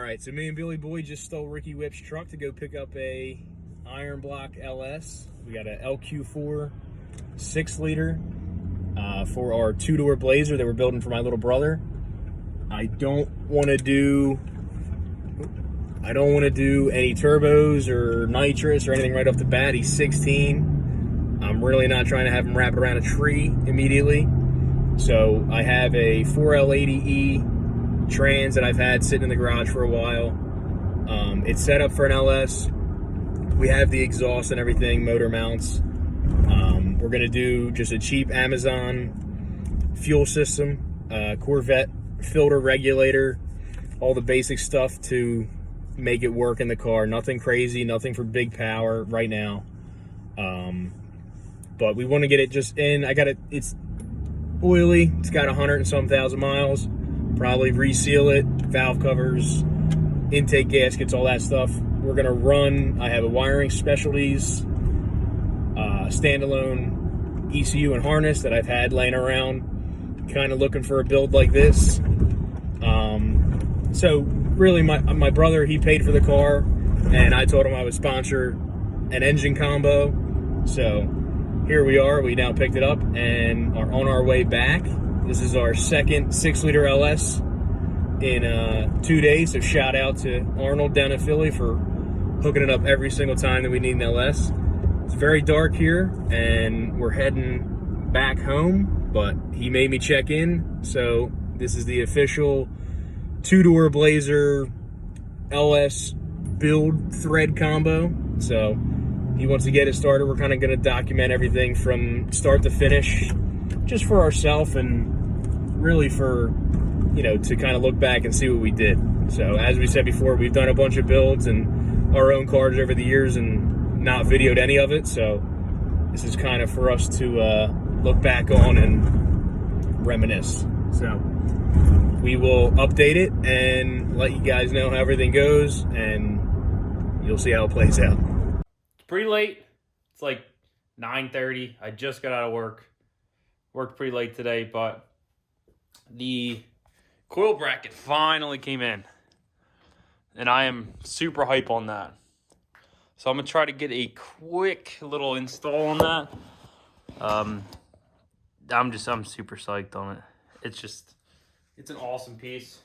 Alright, so me and Billy Boy just stole Ricky Whip's truck to go pick up a Iron Block LS. We got a LQ4 6-liter for our two-door Blazer that we're building for my little brother. I don't want to do any turbos or nitrous or anything right off the bat. He's 16. I'm really not trying to have him wrap it around a tree immediately. So I have a 4L80E trans that I've had sitting in the garage for a while. It's set up for an LS. We have the exhaust and everything, motor mounts. We're gonna do just a cheap Amazon fuel system, Corvette filter regulator, all the basic stuff to make it work in the car. Nothing crazy, nothing for big power right now. But we want to get it just in. It's oily. It's got 100 and some thousand miles. Probably reseal it, valve covers, intake gaskets, all that stuff. We're gonna run, I have a Wiring Specialties standalone ECU and harness that I've had laying around, kind of looking for a build like this. So really my brother, he paid for the car, and I told him I would sponsor an engine combo. So here we are, we now picked it up and are on our way back. This is our second 6-liter LS in 2 days, so shout out to Arnold down in Philly for hooking it up every single time that we need an LS. It's very dark here, and we're heading back home, but he made me check in, so this is the official two-door Blazer LS build thread combo. So he wants to get it started. We're kind of going to document everything from start to finish, just for ourselves and really for, you know, to kind of look back and see what we did. So as we said before, we've done a bunch of builds and our own cars over the years and not videoed any of it. So this is kind of for us to look back on and reminisce. So we will update it and let you guys know how everything goes, and you'll see how it plays out. It's pretty late. It's like 9:30. I just got out of work. Worked pretty late today, but the coil bracket finally came in, and I am super hype on that. So I'm gonna try to get a quick little install on that. I'm super psyched on it. It's an awesome piece.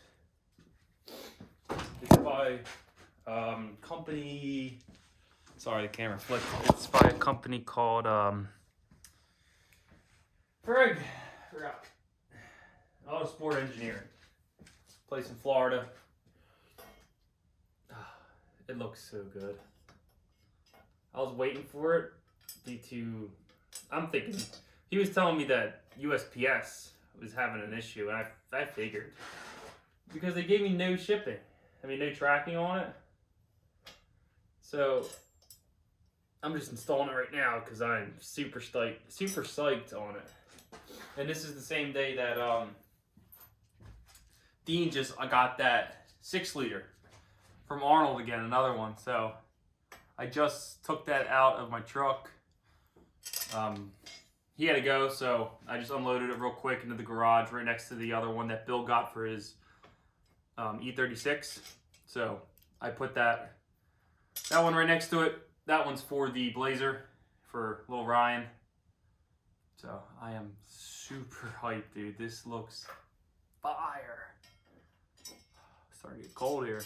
It's by company. Sorry, the camera flipped. It's by a company called forgot. Autosport Engineering. Place in Florida. It looks so good. I was waiting for it due to, I'm thinking, he was telling me that USPS was having an issue, and I figured. Because they gave me no shipping. I mean, no tracking on it. So I'm just installing it right now because I'm super psyched on it. And this is the same day that Dean I got that 6-liter from Arnold again, another one. So I just took that out of my truck. He had to go, so I just unloaded it real quick into the garage right next to the other one that Bill got for his E36. So I put that one right next to it. That one's for the Blazer for little Ryan. So I am super hyped, dude. This looks fire. Starting to get cold here.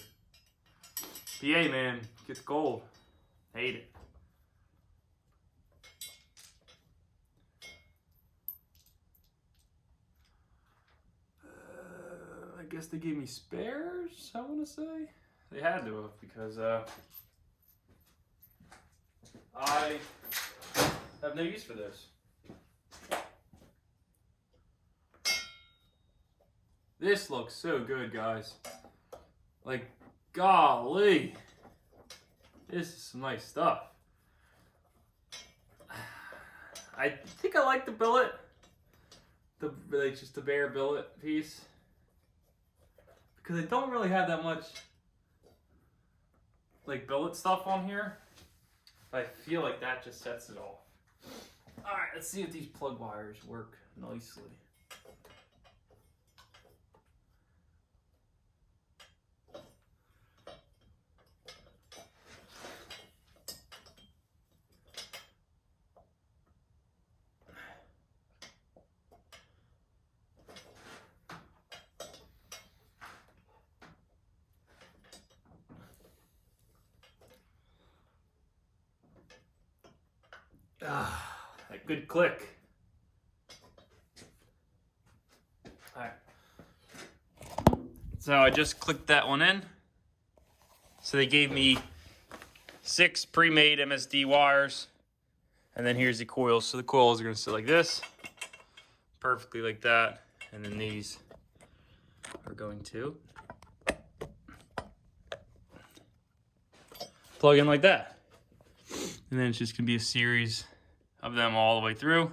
PA, man, gets cold. Hate it. I guess they gave me spares, I want to say. They had to have, because I have no use for this. This looks so good, guys. Like, golly. This is some nice stuff. I think I like the billet. Just the bare billet piece. Because I don't really have that much like billet stuff on here. I feel like that just sets it off. Alright, let's see if these plug wires work nicely. That good click. All right. So I just clicked that one in. So they gave me 6 pre-made MSD wires. And then here's the coils. So the coils are gonna sit like this, perfectly like that. And then these are going to plug in like that. And then it's just gonna be a series of them all the way through.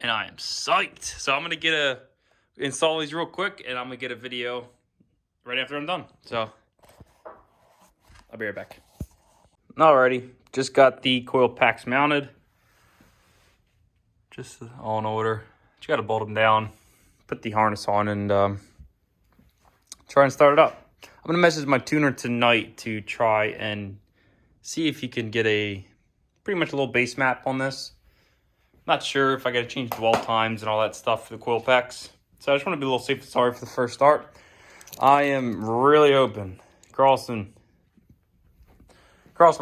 And I am psyched. So I'm gonna install these real quick, and I'm gonna get a video right after I'm done. So I'll be right back. Alrighty, just got the Coilpacks mounted. Just all in order. Just gotta bolt them down, put the harness on, and try and start it up. I'm gonna message my tuner tonight to try and see if he can get pretty much a little base map on this. Not sure if I gotta change dwell times and all that stuff for the Coilpacks. So I just want to be a little safe and sorry for the first start. I am really hoping, cross my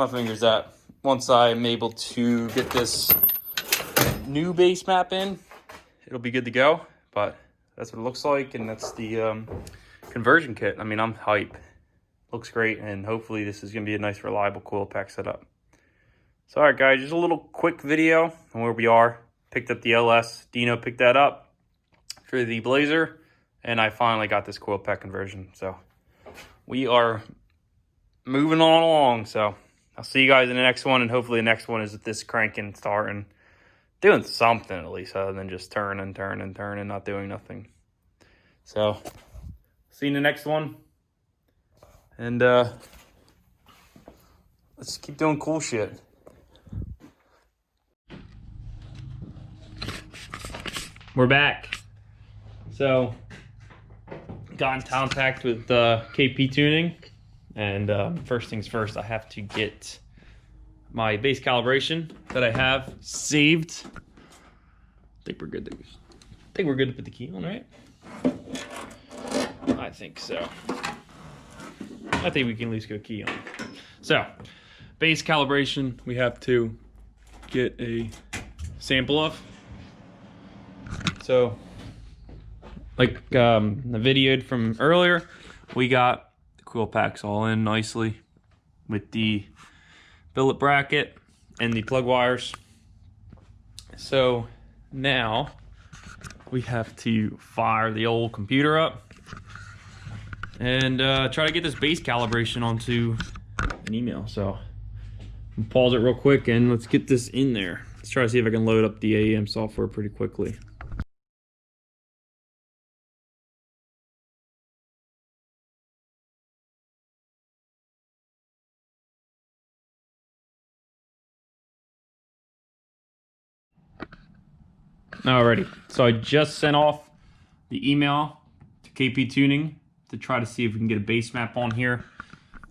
fingers that once I'm able to get this new base map in, it'll be good to go. But that's what it looks like, and that's the conversion kit. I mean, I'm hype. Looks great, and hopefully this is gonna be a nice, reliable Coilpack setup. So, all right, guys, just a little quick video on where we are. Picked up the LS. Dino picked that up for the Blazer, and I finally got this Coilpack conversion. So we are moving on along. So I'll see you guys in the next one, and hopefully the next one is with this cranking, starting, doing something at least, other than just turn and turn and turn and not doing nothing. So see you in the next one, and let's keep doing cool shit. We're back. So, got in contact with KP Tuning, and first things first, I have to get my base calibration that I have saved. I think we're good to put the key on, right? I think so. I think we can at least go key on. So, base calibration, we have to get a sample of. So, like the videoed from earlier, we got the Coilpacks all in nicely with the billet bracket and the plug wires. So now we have to fire the old computer up and try to get this base calibration onto an email. So I'll pause it real quick and let's get this in there. Let's try to see if I can load up the AEM software pretty quickly. Alrighty, so I just sent off the email to KP Tuning to try to see if we can get a base map on here.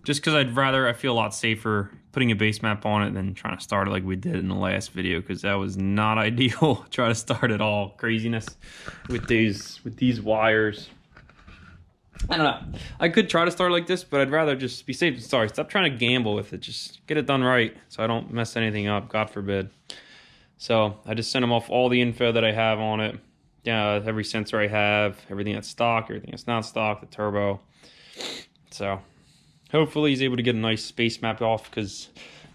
Just because I feel a lot safer putting a base map on it than trying to start it like we did in the last video, because that was not ideal. Try to start it all craziness with these wires. I don't know. I could try to start like this, but I'd rather just be safe and sorry. Stop trying to gamble with it. Just get it done right so I don't mess anything up, God forbid. So I just sent him off all the info that I have on it. Yeah, every sensor I have, everything that's stock, everything that's not stock, the turbo. So hopefully he's able to get a nice space map off, because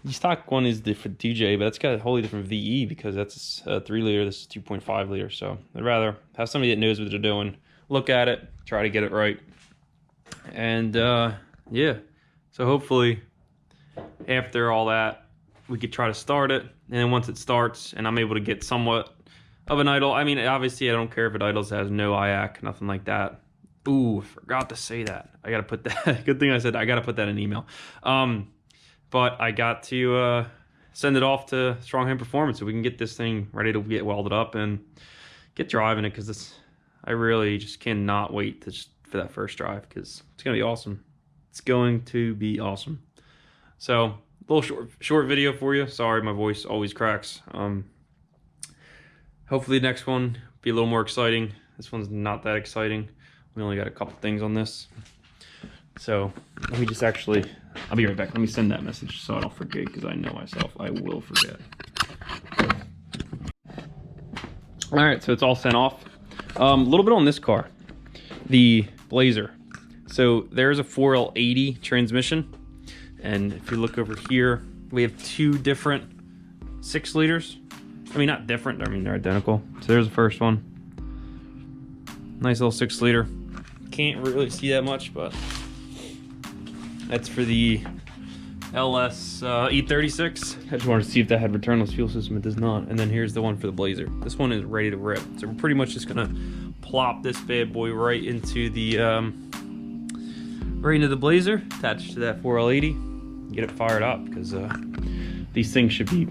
the stock one is different DJ, but it's got a wholly different VE because that's a 3 liter, this is 2.5 liter. So I'd rather have somebody that knows what they're doing, look at it, try to get it right. And yeah, so hopefully after all that, we could try to start it. And then once it starts and I'm able to get somewhat of an idle, I mean, obviously I don't care if it idles, has no IAC, nothing like that. Ooh, forgot to say that. I got to put that, good thing I said, I got to put that in email. But I got to send it off to Strong Hand Performance so we can get this thing ready to get welded up and get driving it, because I really just cannot wait for that first drive, because it's going to be awesome. It's going to be awesome. So, a little short video for you. Sorry, my voice always cracks. Hopefully the next one be a little more exciting. This one's not that exciting. We only got a couple things on this. So let me just I'll be right back. Let me send that message so I don't forget, because I know myself, I will forget. All right, so it's all sent off. A little bit on this car, the Blazer. So there's a 4L80 transmission, and if you look over here, we have 2 different 6 liters. I mean, not different, I mean, they're identical. So there's the first one. Nice little 6 liter. Can't really see that much, but that's for the LS E36. I just wanted to see if that had returnless fuel system. It does not. And then here's the one for the Blazer. This one is ready to rip. So we're pretty much just gonna plop this bad boy right into the Blazer, attached to that 4L80, get it fired up, because these things should be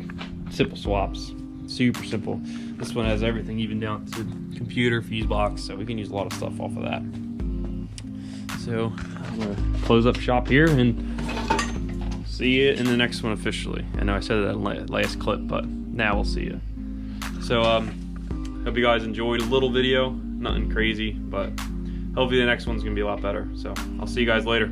simple swaps. Super simple. This one has everything, even down to computer, fuse box, so we can use a lot of stuff off of that. So I'm gonna close up shop here and see you in the next one officially. I know I said that in the last clip, but now we'll see you. So hope you guys enjoyed a little video, nothing crazy, but hopefully the next one's gonna be a lot better. So I'll see you guys later.